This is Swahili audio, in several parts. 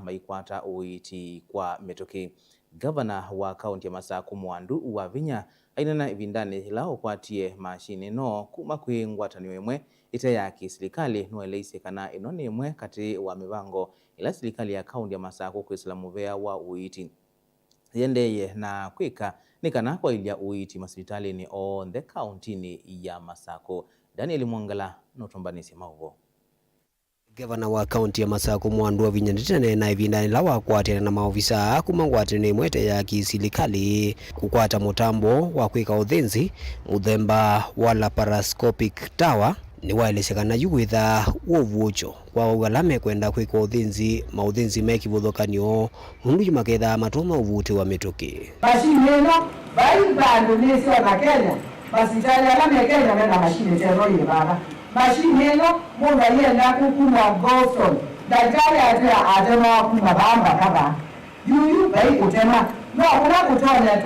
maikwata uiti kwa metoki. Governor wa kaunti ya Masaku Mwandu wa Vinya ainena ivindani lao kwatie mashine no kuma kwi ngwatanio imwe ite ya kiserikali noeleise kana inoni imwe kati wa mivango ila serikali ya kaunti ya Masaku kwisila muvea wa uiti yendeye na kwika nikana kwa ilia uiti masipitali ni on the county ni ya Masaku. Daniel Mwangala notombanisi mauvo. Governor wa kaunti ya Masaku Mwandu wa Vinya nditene na ivindani la wakwatene na maofisa kuma ngwatene imwete ya kiserikali kukwata mutambo wa kwika uthinzi muthemba wa laparoscopic tower ni waelesekana yuwitha wovucho kwa ugalame kwenda kwika mauthinzi mekivuthukanio mundu maketha matuma uvuti wa mituki mashine ino baibandu nisi wa Kenya masitali alame Kenya mena mashine tero ile baba mashine ino mundu yenda kukumwa Boston daktari atema kuma bamba kaba yuyu bai kutema no kuna kutonya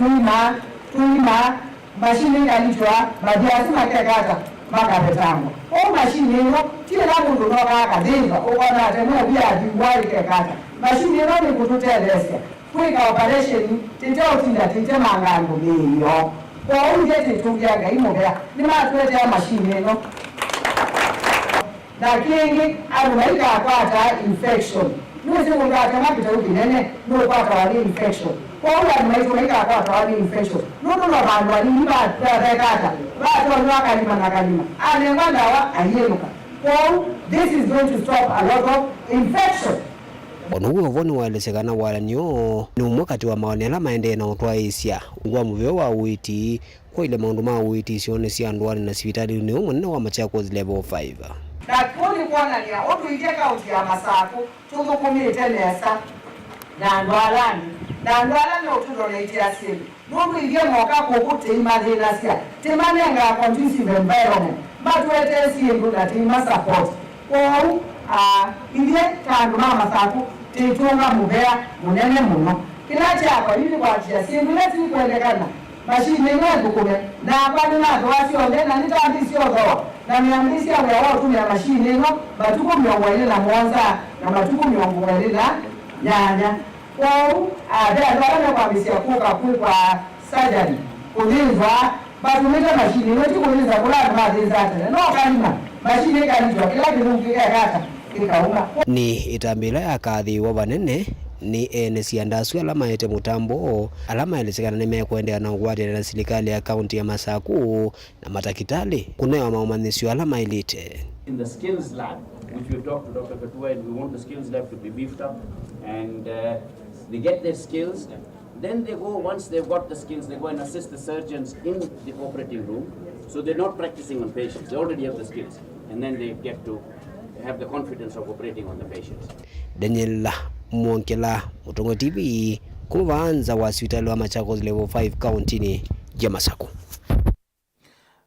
tuima mashine yalitwa majiasu makekata makabetango o mashine ino tira mundu no kakadinga ubona atemwa bia biwali kekata mashine ino ni kututelesya kwika operation titautinda titemangando meyo kwa ungete tungiaga imobea ni matwete mashine ino na kingi arumaika akwata infection nuzi ungata mapita ubinene nukwata wali infection kwa ule arumaika akwata wali infection nudu no bandu wali iba rekata watu wakalima na kalima anenganda wa ayenuka. So this is going to stop a lot of infection. Bonuwe ovoni waelesekana walanio ni umwakati wa maonela maende na utwa Asia ngwa muveo wa uiti kwa ile maundu ma uiti sione si anduani na sivitali ni umwe wa Machakos level 5. Na kuni kuona niya otu ije kaunti ya Masaku tumu kumite nesa na ndwalani otundo na itia sili nungu ije moka kukute imadhina siya timanenga conducive environment matuwete siyengu na tima support ou ije kandu Masaku titunga muvea munene muno kila chapa hili kwa chia siyengu leti kuelekana mashine ino kukume na kwani nazo wasionde na nitaambisi ozoa na miambisi ya wao tu ya mashine ino batuko miongo na Mwanza na batuko miongo na Nyanya kwao ndio kwa misia kuka kwa surgery kulinzwa batumika mashine ino tikulinza kula madhi zake no kalima mashine kanijwa kila kitu kikakata kikauma ni itambila ya kathi wa banene ni ene siandasu alama yete mutambo alama elesekana nemekwendea na ugwatira na serikali ya kaunti ya Masaku na matakitali kunewa maumanisio alama ilite. In the skills lab, which we've talked to Dr. Katua, and we want the skills lab to be beefed up, and they get their skills, then they go, once they've got the skills, they go and assist the surgeons in the operating room, so they're not practicing on patients, they already have the skills, and then they get to have the confidence of operating on the patients. Daniel Mwonkela, Mutongo TV, kumaanza wa hospitali wa Machakos level 5 county ni ya Masaku.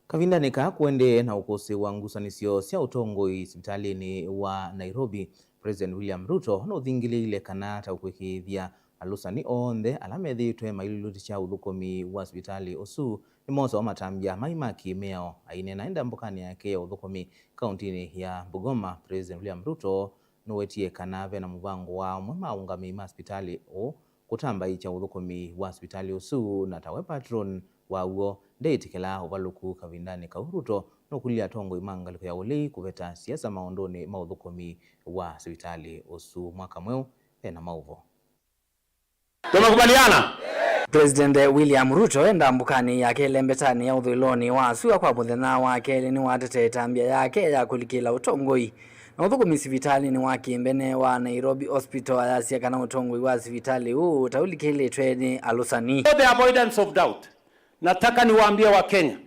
Kavindanika kuende na ukosi wa ngusanisio sia utongoi hospitalini wa Nairobi, President William Ruto no thingili ile kanata ukwekithia alusani onde alamethitwe mailulutisha uthukomi wa hospitali osu ni mozo wa matambia maimaki meo ainena enda mbukani yake ya uthukomi kauntini ya Bungoma. President William Ruto no wetie kanave na muvango wa mwema ungami ma hospitali o kutamba icha uthukomi wa hospitali osu na tawe patron wa uo ndeitikela uvaluku kavindani ka Ruto no kulia tongo imangaliko ya ulei kuveta siasa maondoni mauthukomi wa hospitali osu mwaka mweu na mauvo. Tumekubaliana? President William Ruto enda mbukani yake lembetani ya uthiloni wa suwa kwa muthenya wake ni watete tambia yake ya kulikila utongoi na uthukomi sivitali ni wakimbene wa Nairobi Hospital ayasia kana utongoi wa sivitali huu taulikile treni alusani. For the avoidance of doubt, nataka niwaambie wa Kenya,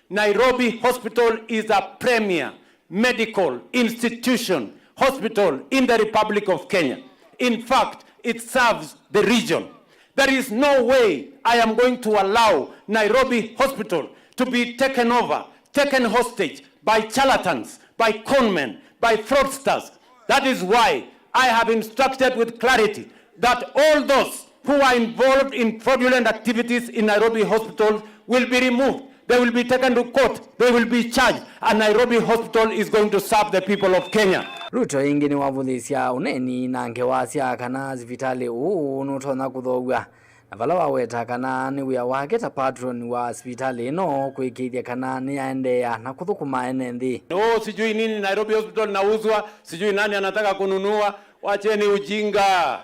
Nairobi Hospital is a premier medical institution hospital in the Republic of Kenya. In fact, it serves the region. There is no way I am going to allow Nairobi Hospital to be taken over, taken hostage by charlatans, by conmen, by fraudsters. That is why I have instructed with clarity that all those who are involved in fraudulent activities in Nairobi Hospital will be removed. They will be taken to court. They will be charged. And Nairobi Hospital is going to serve the people of Kenya. Ruto ingi ni wavuthisya uneni na ngewasya kana sivitali uu nutona kuthogwa na vala waweta kana ni wia wake ta patron wa sivitali ino kwikithia kana ni yaendea na kuthukuma ene nthi. Sijui nini Nairobi Hospital nauzwa, sijui nani anataka kununua, wacheni ujinga.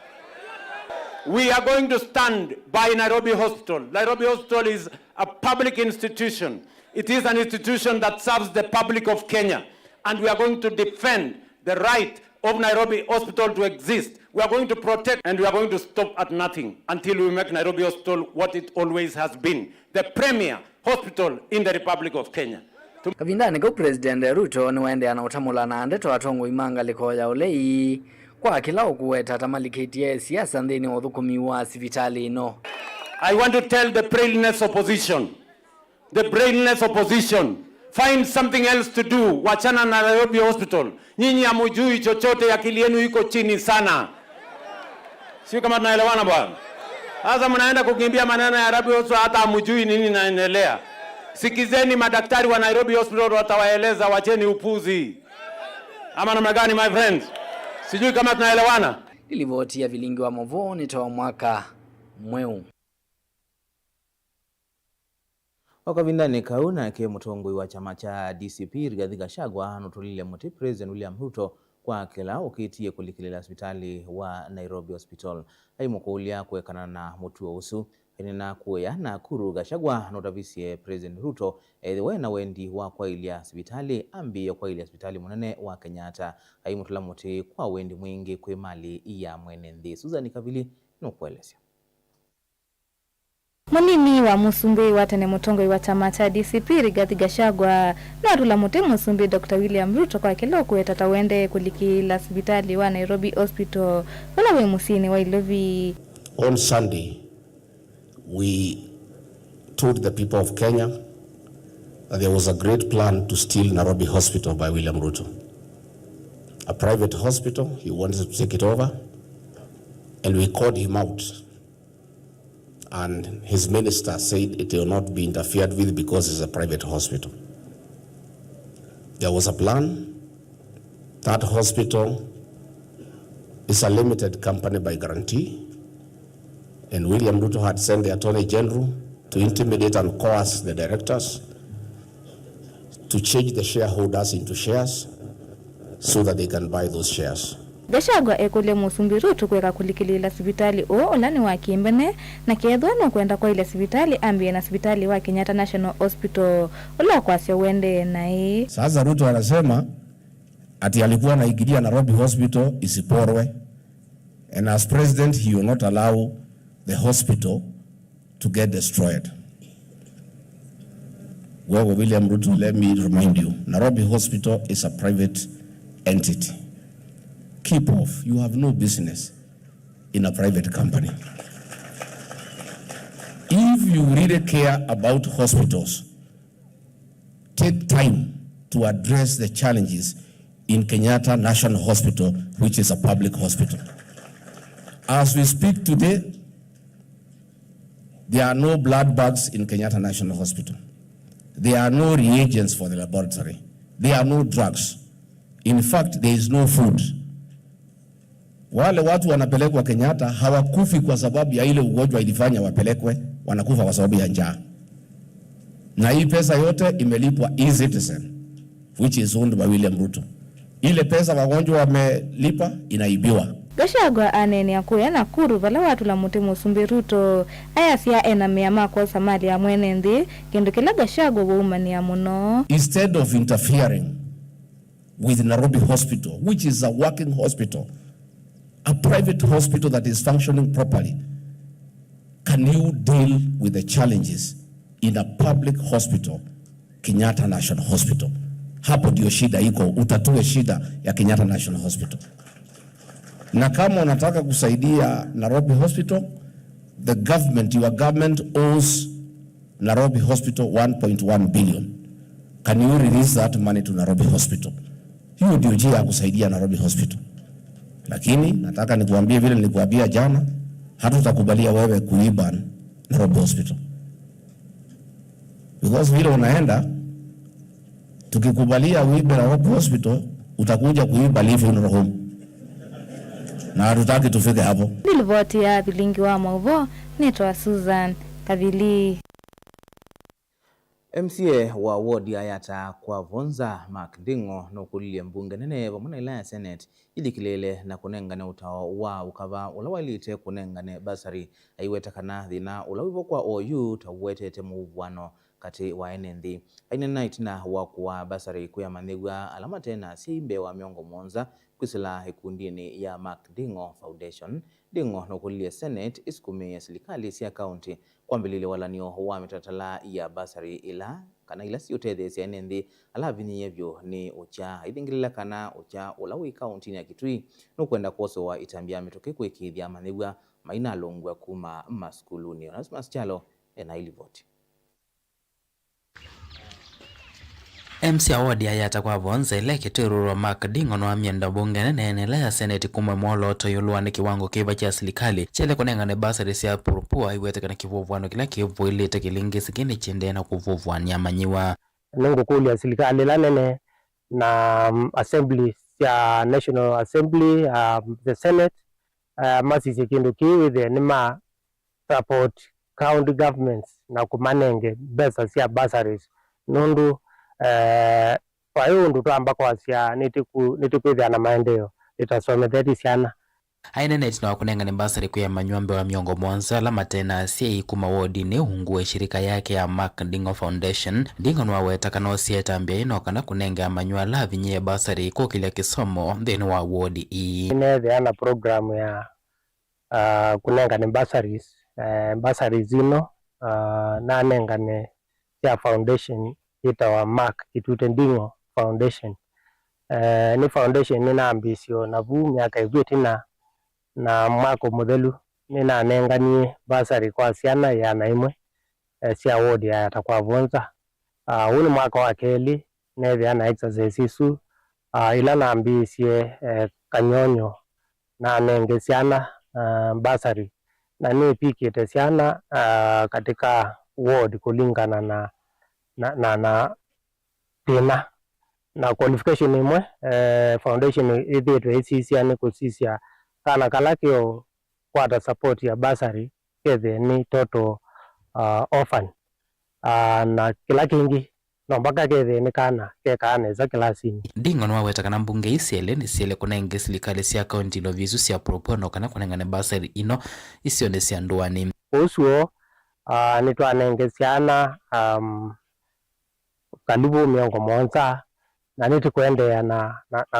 We are going to stand by Nairobi Hospital. Nairobi Hospital is a public institution. It is an institution that serves the public of Kenya, and we are going to defend the right of Nairobi Hospital to exist. We are going to protect, and we are going to stop at nothing until we make Nairobi Hospital what it always has been, the premier hospital in the Republic of Kenya. Kavindani ko President Ruto ni wende anautamula na ndeto atongo imanga likoya ulei kwa kila ukuweta tamalikitie siasa nthini uthukumi wa sivitali ino. I want to tell the brainless opposition, find something else to do. Wachana na Nairobi Hospital. Nyinyi hamujui chochote, akili yenu iko chini sana. Sio kama tunaelewana bwana. Sasa mnaenda kukimbia maneno ya Nairobi Hospital hata hamujui nini inaendelea. Sikizeni madaktari wa Nairobi Hospital watawaeleza, wacheni upuzi. Ama namna gani my friends? Sijui kama tunaelewana. Ilivotia vilingi wa Movoni toa mwaka mweu. Wakavindani kauna ke mutongoi wa chama cha DCP Rigathi Gachagua anotulile muti President William Ruto kwa kila ukitie kulikilela hospitali wa Nairobi Hospital. Haimukulia kuwekana na mutu wa usu. Henina kuya na kuru Gachagua anotavisie President Ruto edewe na wendi wa kwa ilia hospitali ambi ya kwa ilia hospitali munene wa Kenyatta. Haimutula muti kwa wendi mwingi kwe mali ya mwenendi. Suzani Kavili nukuelesya. Munini wa Musumbi watene mutongoi wa chama cha DCP Rigathi Gachagua na rula muti Musumbi Dr. William Ruto kwa kilo kuwetata wende kulikila hospitali wa Nairobi Hospital wala we musini wa ilovi. On Sunday, we told the people of Kenya that there was a great plan to steal Nairobi Hospital by William Ruto. A private hospital, he wanted to take it over, and we called him out. And his minister said it will not be interfered with because it's a private hospital. There was a plan. That hospital is a limited company by guarantee. And William Ruto had sent the Attorney General to intimidate and coerce the directors to change the shareholders into shares so that they can buy those shares. Gachagua ekole Musumbi Ruto kweka kulikilila hospitali olani wa Kimbene na kiedhwano kwenda kwa ile hospitali ambi na hospitali wa Kenyatta National Hospital ola kwa sio wende na hii. Sasa Ruto anasema ati alikuwa anaigilia Nairobi Hospital isiporwe, and as president he will not allow the hospital to get destroyed. Well, William Ruto, let me remind you, Nairobi Hospital is a private entity. Keep off. You have no business in a private company. If you really care about hospitals, take time to address the challenges in Kenyatta National Hospital, which is a public hospital. As we speak today, there are no blood bags in Kenyatta National Hospital. There are no reagents for the laboratory. There are no drugs. In fact, there is no food. Wale watu wanapelekwa Kenyatta hawakufi kwa sababu ya ile ugonjwa ilifanya wapelekwe, wanakufa kwa sababu ya njaa. Na hii pesa yote imelipwa eCitizen, which is owned by William Ruto. Ile pesa wagonjwa wamelipa inaibiwa. Gachagua anene akuya na kuru vala watu la muti Musumbi Ruto aya sia ena miyama kwa samali ya mwene ndi kindu kila Gachagua waumani ya muno. Instead of interfering with Nairobi Hospital, which is a working hospital, a private hospital that is functioning properly, can you deal with the challenges in a public hospital, Kenyatta National Hospital? Hapo ndio shida iko, utatue shida ya Kenyatta National Hospital. Na kama unataka kusaidia Nairobi Hospital, the government, your government owes Nairobi Hospital 1.1 billion. Can you release that money to Nairobi Hospital? Hiyo ndio njia ya kusaidia Nairobi Hospital. Lakini nataka nikuambie vile nilikuambia jana, hatutakubalia wewe kuiba Nairobi Hospital. Because vile unaenda, tukikubalia uibe Nairobi Hospital, utakuja kuiba live funeral home. Na hatutaki tufike hapo. Nilivoti ya bilingi wa Mauvo, naitwa Susan Kavili. MCA wa ward ya Yata kwa Vonza Mark Ndingo no kulilia mbunge nene vamuna ilaya Senate ili kilele na kunengane utao wa ukava ulawalite kunengane basari aiweta kana dhina ulawivo kwa OU tawete temuwano kati wa NND. Aine night na wakuwa basari kuya manigwa alama tena siimbe wa miongo monza kusila hikundini ya Mark Ndingo Foundation. Ndingo no kulilia Senate iskumi ya silikali siya county kwa mbilile wala niyo wa mitatala ya basari ila kana ila si utede siya NND ala vini yevyo ni ucha idingilila kana ucha ulawi county ya Kitui no kuenda koso wa itambia mitoke kwekidhi ya manigwa maina longwa kuma maskuluni. Onasimas Chalo ena ili voti. MC award ya Yata kwa Vonza ile kitururo Mark Ndingo no amyenda bunge nene la Senate kumwe molo toyolwa ni kiwango kiva cha serikali chele kunengane basari sia purupua iwete kana kivuvwano kila kivu ile tekilingi sikini chende na kuvuvwani amanyiwa nengo kuli ya serikali la nene na assembly ya National Assembly the Senate masisi kindu kiwi the nima support county governments na kumanenge besa sia basaries nundu kwa hiyo nduto ambako wasia nitikwithia na maendeleo itasometheti siana aina net na kunengane basari kuya manyuambe wa miongo mwanza la matena siya kuma wodi ni hungue shirika yake ya Mark Ndingo Foundation. Ndingo nwaweta kana osieta ambia ino kana kunenga manyua la vinye basari kukile kisomo dheni wa wodi ii ineze ana programu ya kunengane basaries zino na nengane ya foundation ita wa Mark Kitute Ndingo Foundation. Ni foundation nina ambisio na vuu miaka igwiti na mwako modelu nina nengani basari kwa siana ya naimwe siya wodi ya Yata kwa Vonza. Uni mwaka wa keli neve ana exercise isu ila na ambisie kanyonyo na nenge siana basari na ni pikite siana katika ward kulingana na tina na qualification imwe foundation idhitu isisia ni kusisia kana kalakio kwata support ya basari kethe ni toto orphan na kila kingi no mpaka kethe ni kana kekane za kilasini. Ndingo nwaweta kana mbunge isiele ni siele kunenge silikali siya county no vizu siya propono kana kunengane basari ino isione siya nduani usuo nitwa nenge siana karibu miongo mwanza na niti kuendea na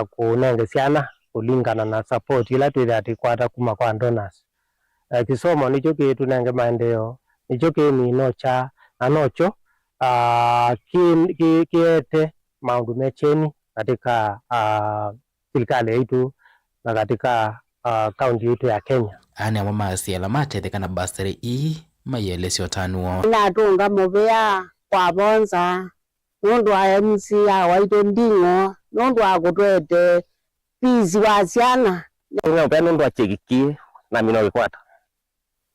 kunenge siana kulingana na support ila tuidhati kwata kuma kwa donors. Kisomo nicho kitu nenge maendeleo nicho kimi nocha na nocho kiete maundu mecheni katika serikali yetu na katika county yetu ya Kenya. Ane amamasi alamate thekana basari ii mayelesio tanuo na tunga mubea kwa Vonza nundu wa MC ya waito Ndingo nundu wa kutwete pizi wa siana nga upea nundu wa chekikie na mino kikwata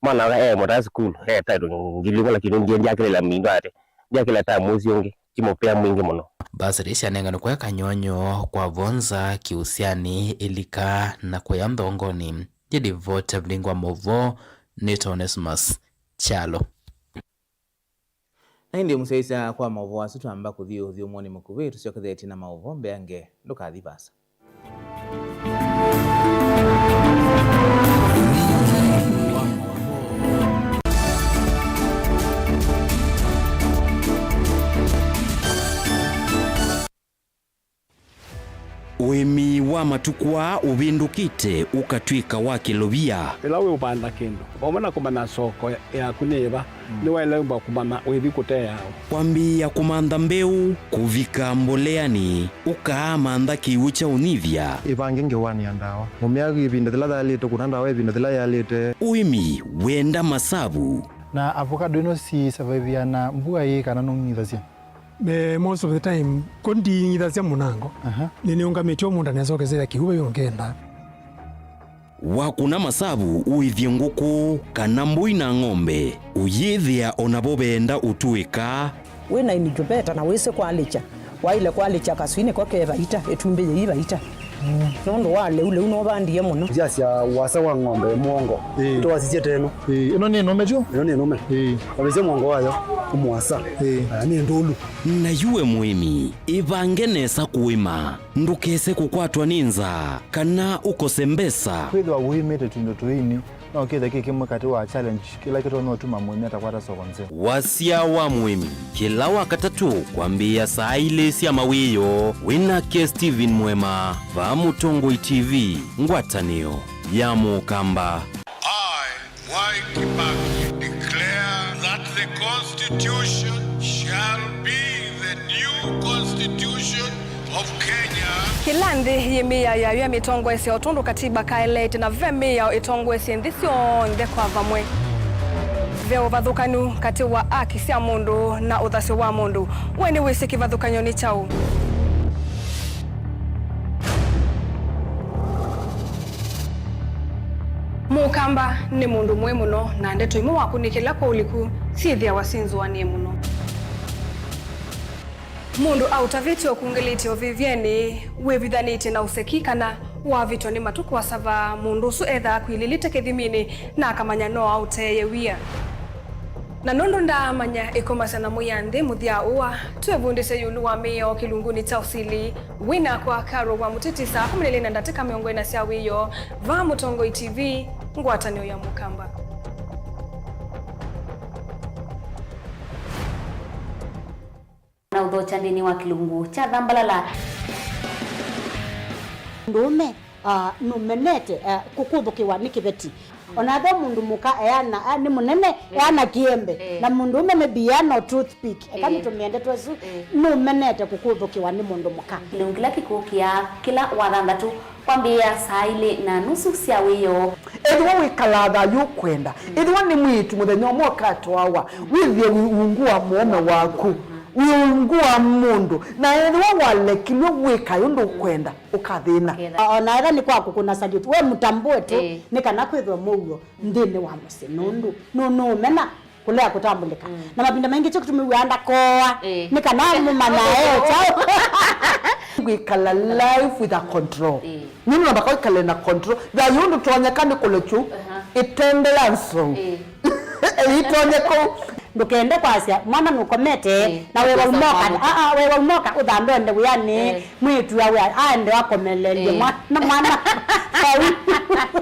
mwana mota school taito ngiliko lakini ndiye la mindo ate ndiye ta mwezi yonge kimopea mwingi muno basari sianengano kwa kanyonyo kwa Vonza kiusiani ilika na kwa ndongoni jedi vote Mlingwa Movo Nito Onesimus Chalo na hindi musaisa kwa maovo wasitu ambako dhiyo mwoni mkuwe tusiokadheti na maovo mbeange ndoka adhibasa. Wemi wa matukwa ubindukite ukatwika wa kilobia ilawe ubanda kendo omana kumana soko ya kuneva ni wale mba kumama wevi kutea kwambia kumanda mbeu kuvika mboleani ukaamanda kiucha univya ivangenge wani andawa mumiagi ibinda thila yalite kunanda we ibinda thila yalite uimi wenda masabu na avocado ino si survive na mbua hii kana nungithasia most of the time kondi ngithasia munango nini ungametio munda nezokezera kihuba yongenda wakuna masabu uithie nguku kana mbui na ng'ombe uyithia onabo benda utuika wina inijubeta na wise kwalicha waile kwale chakaswine koke baita etumbe yibaita nondo wale ule unobandie muno jasia wasa wa ng'ombe mwongo to wasiche teno ino ni nome jo ino ni nome wabeze mwongo wayo umwasa ni ndulu na yuwe muhimi ivange nesa kuima ndukese kukwatwa ninza kana ukose mbesa kwithwa wimite tundo tuini no kitha kikimwe kati wa challenge kila kitu no tuma muhimi atakwata sokonze wasia wa muhimi kila wakatatu kwambia saa ile sia mawiyo winake Steven Mwema va Mutongoi TV ngwatanio ya Mukamba. Mwai Kibaki declare that the Constitution shall be the new Constitution of Kenya. Kilandi yemia ya mitongo esi otundu katiba kaelete na vemia itongo esi ndisio ndekwa vamwe. Veo vathukanu kati wa aki sia mundu na uthasi wa mundu. Weni wisi kivathukanyo ni chau. Mukamba ni mundu mwe muno na ndeto imu wakunikila kwa uliku sithia wasinzu wa nie muno. Mundu autaviti okungiliti ovivyeni wevithaniti na usekikana wavito ni matuku wasava mundu su etha kwililite kithimini na akamanya no auteye wia. Na nondo ndamanya ikomasana muyande muthia uwa twevundise yulu wa mio kilunguni cha usili wina kwa karo wa mutitisa kumelelena ndateka miongo ina sia wiyo va Mutongoi TV ngwatanio ya Mukamba. Na udhocha ndini wa kilungu cha Dhambalala ndume numenete kukuthukiwa ni kibeti onatho mundu muka eana ni munene eana kiembe na mundu umene biano toothpick kama tumiende twesu numenete kukuthukiwa ni mundu muka kilungila kikukia kila wathandatu kwambia saa ile na nusu cia wiyo ethwa wikalatha yukwenda ethwa ni mwitu muthenya mwoka twawa withie ungua muome waku wiungua mundu na ethwa walekilwe wika yundu kwenda ukathina ona era ni kwaku kuna salute we mutambue tu ni kana kwithwa mugo ndini wa musi nundu no mena kulea kutambulika na mapinda mengi cyo kutumiwanda koa ni kana mumana chao wikala life with a control nini nabaka wikala na control da yundu twanyakani kulechu itende yanso itonyeko ndukende kwasia mwana nukomete na wewe umoka wewe umoka udambende buyani mwitu yawe ande wakomelele mwana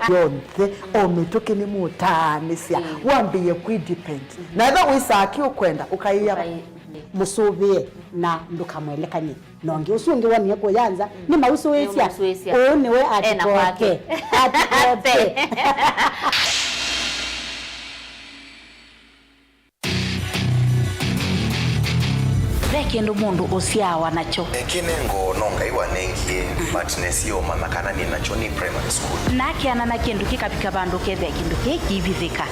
yonke ometoke ni mutanisia wambiye ku depend na eba wisaki ukwenda ukaiya musubie na ndukamwelekanye nonge usungi wani ko yanza ni mauso wesia one we atikoke kendo mundu osiawa nacho kinengo nonga iwanengie but nesio mama kana ni nacho ni primary school nakiana na kindu kikapika bandu kethe kindu kikivithika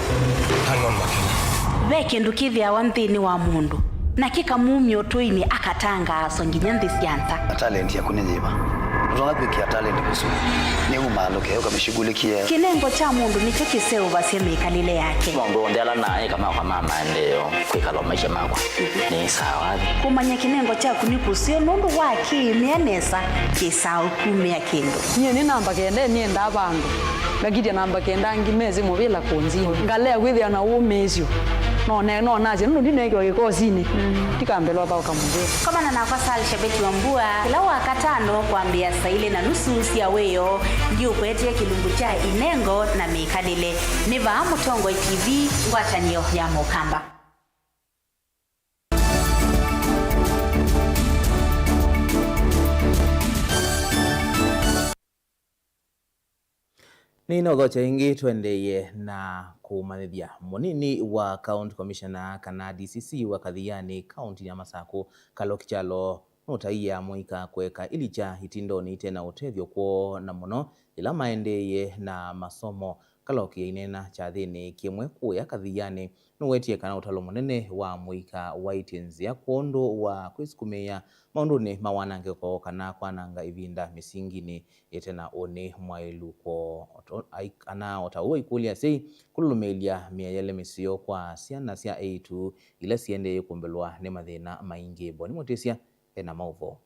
hanon makina ve kindu kithia wanthini wa mundu na kikamumyo toini akatanga songinya ndisianza talent ya kunyiba unapikia talent kusudi ni umaloke ukamshughulikia kinengo cha mundu nicho kiseo baseme kalile yake mundu ndela naye kama kwa mama ndio kwikalo maisha makwa ni sawa kumanya kinengo cha kunikusio nundu waki mianesa kisao kumia kindu nye ni namba kende ni enda bandu lakini namba kenda ngimezi mobila konzi ngalea gwithia na umezio no naje nundu ndinege gikosini tikambelwa ba ukamundira kama na nafasali shabeti wa mbua kila wakatano kwambia saile na nusu cia weyo ndio kwetia kilungu cha inengo na mikanile ni va Mutongoi TV ngwatanio ya Mukamba. Nina udhocha ingi tuendeye na kumanithia munini wa County Commissioner kana DCC wa Kathiani County ya Masako Kaloki Chalo notaiya muika kweka ilicha hitindoni tena utethyo kwa na muno ila maendeye na masomo Kaloki inena chathini kimwe kuya Kathiani nuwetie kana utalo munene wa muika wa itenzia kuondo wa kwisukumia maunduni mawanangeko kana kwananga ivinda misingini yetena one mwailu kwa ana otawo ikulia sei kulumelia miayele misio kwa siana sia A2 ila siende kumbelwa ne mathina maingi boni motesia ena mauvo.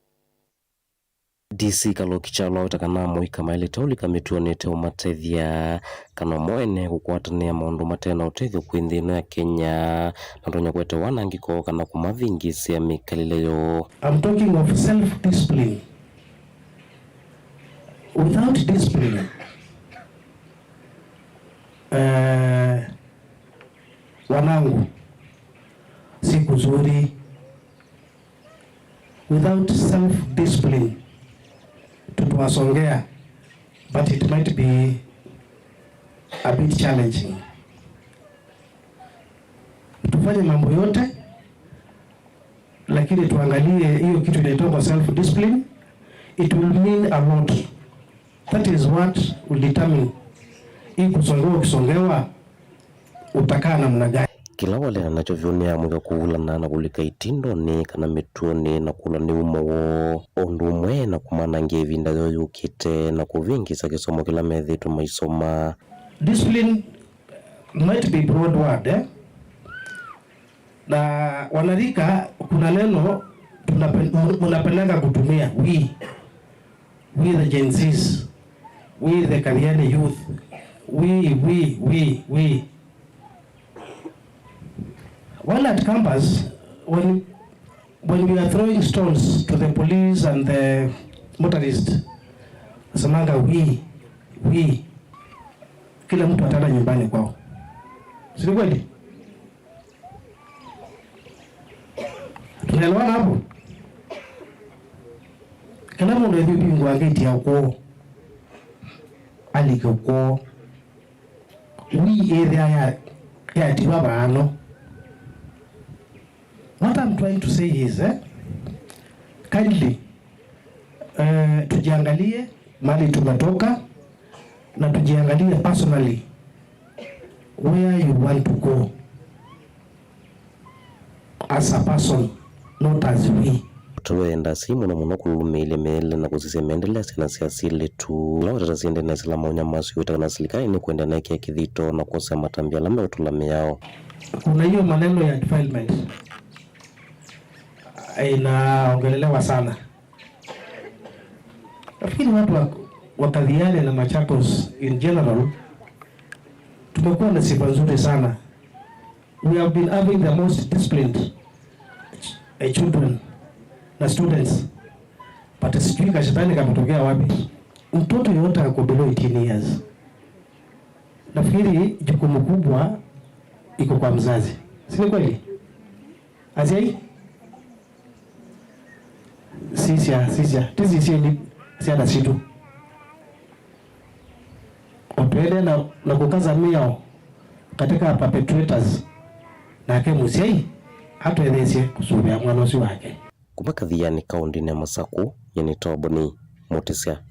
DC Kalokichalo takana moika maili tauli kamituonete umatethia kana moene kukwatania maundu matena utethio kwinthino ya Kenya nandonya kwete wanangiko kana kumavingisia mikalileyo. I'm talking of self-discipline. Without discipline, wanangu siku zuri. Without self-discipline, tutawasongea, but it might be a bit challenging. Tufanye mambo yote, lakini tuangalie hiyo kitu inaitwa self-discipline. It will mean a lot. That is what will determine hii kusongewa utakaa namna gani. Kila wale anachovyonea mwika kuulana na kulika itindo ni kana mituoni na kula ni umawo ondumwe na kumana ngevinda yoyukite na kuvingisa kisomo kila methi tumaisoma. Discipline might be broad word, na wanarika kuna neno tunapendanga kutumia we the Gen Zs, we the Kariani youth, we. While at campus, when we are throwing stones to the police and the motorists, samanga we, kila mtu atala nyumbani kwao. Si kweli? Tunaelewana hapo? Kila mtu ndio bingu angeti ya kwao. Alike kwao. We area ya tibaba ano. What I'm trying to say is, kindly, tujiangalie mali tumetoka na tujiangalie personally where you want to go as a person, not as we. Tuwenda simu na muno kulumile mele na kusisemendele sina siasili tu la watata siende na sila maunya masu yuta na silikani ni kuenda na kia kithito na kusa matambia lame utulame yao. Kuna hiyo maneno ya defilement inaongelelewa sana. Lakini watu wakadhiane na Machakos in general tumekuwa na sifa nzuri sana. We have been having the most disciplined children na students. But sijui kashetani kametokea wapi. Mtoto yote ako below 18 years. Nafikiri jukumu kubwa iko kwa mzazi. Si kweli? Azai? Sisia. Tizi sieni siada situ. Opele na kukaza miao katika perpetrators na ke musiai hata edesie kusubia mwanosi wake. Kumaka dhiani kaundi na Masaku yani Toboni Motisia.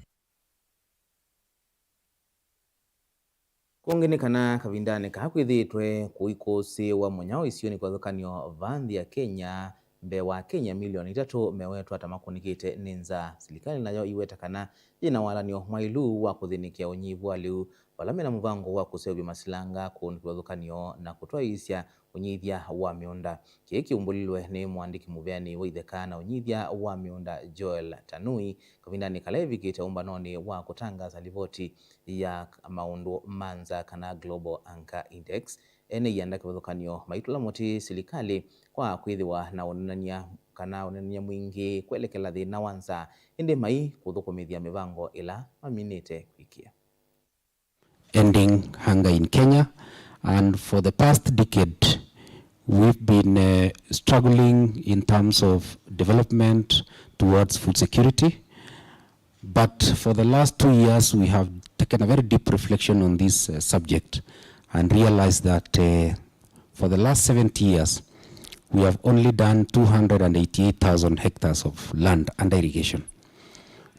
Kongeni kana kavindane kakwithitwe kuikosi wa monyao isioni kwa thokanio vandhi ya Kenya mbewa Kenya milioni 3 mewetwa tamakunikite ninza silikali nayo iweta kana ina walanio mwailu wa kuthinikia unyivu aliu walamena mvango wa kuseobi masilanga kunikwa thokanio na kutoa isya unyithia wa miunda kiki umbulilwe ni mwandiki muveani wa ithekana unyithia wa miunda Joel Tanui kavindani kalevi kite umbanoni wa kutangaza ripoti ya maundu manza kana Global Anchor Index ene yanda kwithukanio maitula moti silikali kwa kwithiwa na onania kana onania mwingi kwelekela thina wanza indi mai kuthukumithia mivango ila maminite kwikia. Ending hunger in Kenya, and for the past decade we've been struggling in terms of development towards food security, but for the last 2 years we have taken a very deep reflection on this subject and realized that for the last 70 years we have only done 288,000 hectares of land under irrigation,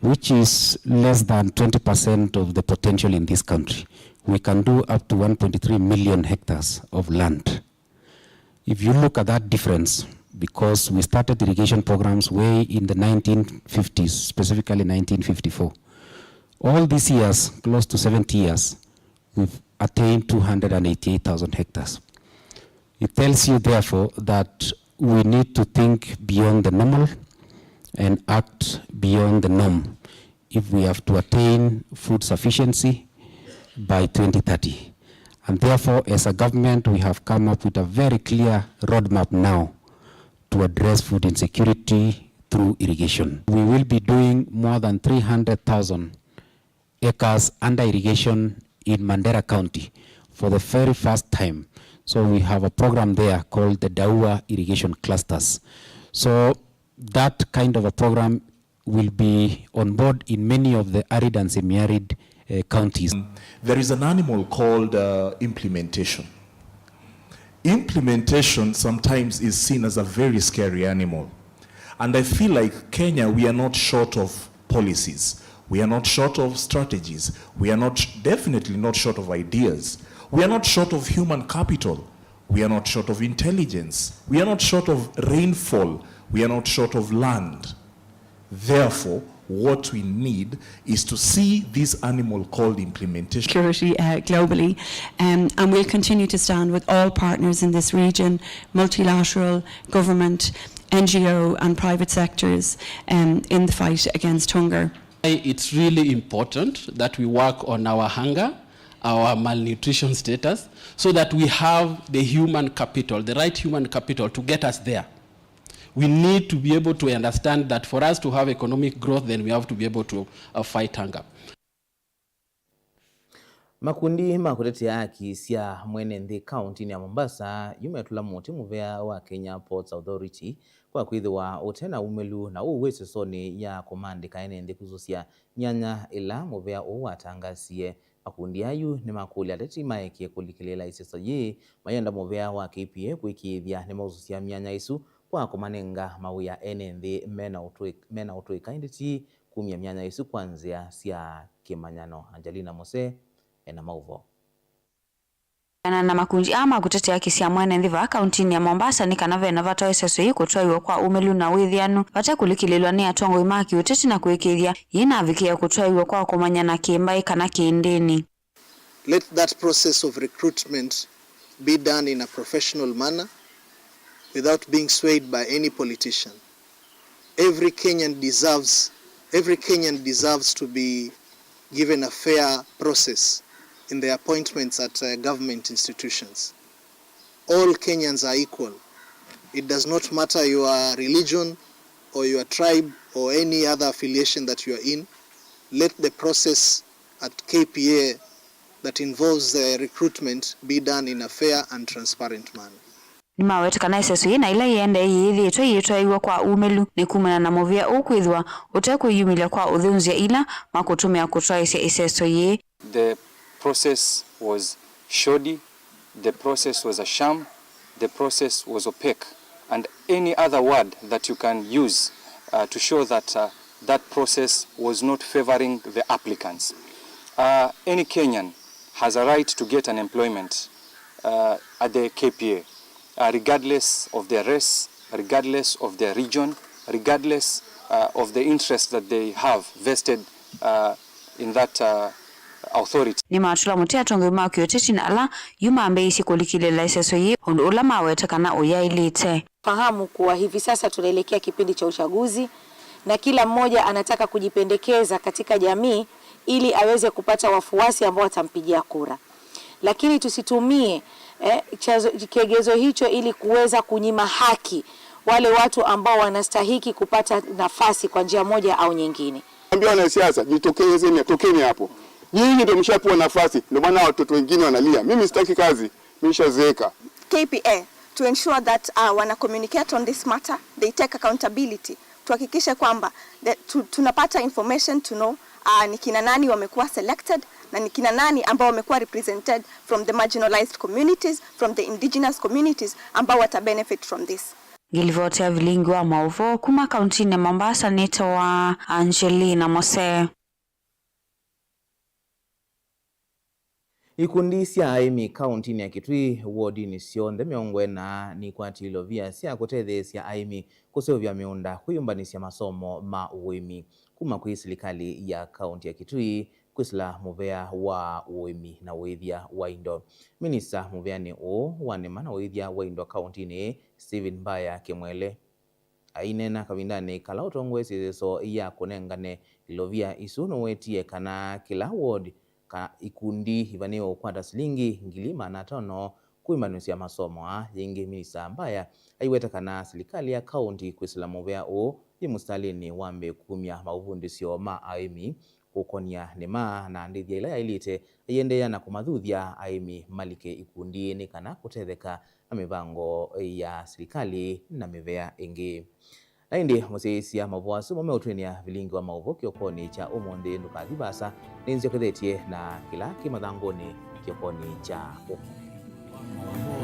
which is less than 20% of the potential in this country. We can do up to 1.3 million hectares of land. If you look at that difference, because we started irrigation programs way in the 1950s, specifically 1954, all these years, close to 70 years, we've attained 288,000 hectares. It tells you, therefore, that we need to think beyond the normal and act beyond the norm if we have to attain food sufficiency by 2030. And therefore, as a government, we have come up with a very clear roadmap now to address food insecurity through irrigation. We will be doing more than 300,000 acres under irrigation in Mandera County for the very first time. So we have a program there called the Daua Irrigation Clusters. So that kind of a program will be on board in many of the arid and semi-arid counties. There is an animal called implementation. Implementation sometimes is seen as a very scary animal. And I feel like Kenya, we are not short of policies. We are not short of strategies. We are definitely not short of ideas. We are not short of human capital. We are not short of intelligence. We are not short of rainfall. We are not short of land. Therefore, what we need is to see this animal called implementation. Security globally, and we'll continue to stand with all partners in this region, multilateral, government, NGO and private sectors in the fight against hunger. It's really important that we work on our hunger, our malnutrition status, so that we have the human capital, the right human capital to get us there. We need to be able to understand that for us to have economic growth, then we have to be able to fight hunger. Makundi makutetea haki cia mwene nthi kaunti ya Mombasa yumetula muti muvea wa Kenya Ports Authority kwa kwithiwa utena umelu na uwese soni ya komandi kaene nthi kuzusia nyanya ila muvea watangasie. Makundi ayu ni makuli ateti maeke kulikilela iseso ye mayenda muvea wa KPA kuikithia ni mauzusia myanya isu kwa kumanenga mawia ene nthi mena utuika inditi kumya myanya isu kwanzia sia kimanyano. Angelina Mose ena mauvo. Na makunji ama kutetea haki cia mwene nthi va kaunti ya Mombasa ni kana vena vatoa iseso kutwaiwa kwa umelu na withianu vata kulikililwa ni atongo imaki uteti na kuikithia yina avikia kutwaiwa kwa kumanyana kimbai kana kindini. Let that process of recruitment be done in a professional manner without being swayed by any politician. Every Kenyan deserves to be given a fair process in their appointments at government institutions. All Kenyans are equal. It does not matter your religion or your tribe or any other affiliation that you are in. Let the process at KPA that involves the recruitment be done in a fair and transparent manner. Ni mawetekana iseso na ila yende yithitwa kwa umelu ni kumana na movia ukwithwa utekuyumilia kwa uthunzia ila makutumia kutwaisia iseso ye. The process was shoddy, the process was a sham, the process was opaque, and any other word that you can use to show that that process was not favoring the applicants. Any Kenyan has a right to get an employment at the KPA, regardless of their race, regardless of their region, regardless of the interest that they have vested in that authority. Ni matula mutia tongo maki oteti na ala yuma ambe isi kulikilela iseso ye hundu ulama wetekana uyailite. Fahamu kuwa hivi sasa tunaelekea kipindi cha uchaguzi na kila mmoja anataka kujipendekeza katika jamii ili aweze kupata wafuasi ambao watampigia kura. Lakini tusitumie kigezo hicho ili kuweza kunyima haki wale watu ambao wanastahiki kupata nafasi kwa njia moja au nyingine. Ambia wanasiasa jitokezeni, tokeni hapo. Nyinyi ndio mshapewa nafasi, ndio maana watoto wengine wanalia. Mimi sitaki kazi, mimi nishazeeka. KPA to ensure that wana communicate on this matter, they take accountability. Tuhakikishe kwamba tunapata information to know ni kina nani wamekuwa selected na ni kina nani ambao wamekuwa represented from the marginalized communities, from the indigenous communities ambao wata benefit from this. Gilivotea vilingi wa mauvo kuma kaunti ya Mombasa nito wa Angelina Mose. Ikundi cia aimi kaunti ya Kitui wodi ni cionthe miongwe na ni kwatilo via cia kutethecia aimi kusovya miunda kuyumbanisya masomo ma uimi kuma kwi serikali ya kaunti ya Kitui kwisila muvea wa uimi na withia wa indo. Minista muveani wanema na withia wa indo kaunti ni Stephen Mbaya Kimwele ainena kavindani kala utongo isiso ya kunengane ilovia isuno wetie kana kila ward ka ikundi ivanio kwata silingi ngilima na tono kuimanusia masomo yengi minisa mbaya aiweta kana serikali ya kaunti kwisila vya o imustalini wambe kumya mauvundisio ma aimi ukonia nema na ndithia ila yailite yendea na kumadhuthia aimi malike ikundi ni kana kutetheka na mivango ya serikali na mivea ingi. Na indi museisia mavoasu mumeutwinia vilingi wa mauvo kiokoni cha umonde ndukathibasa ninzio kethetie na kila kimathangoni kiokoni cha umo.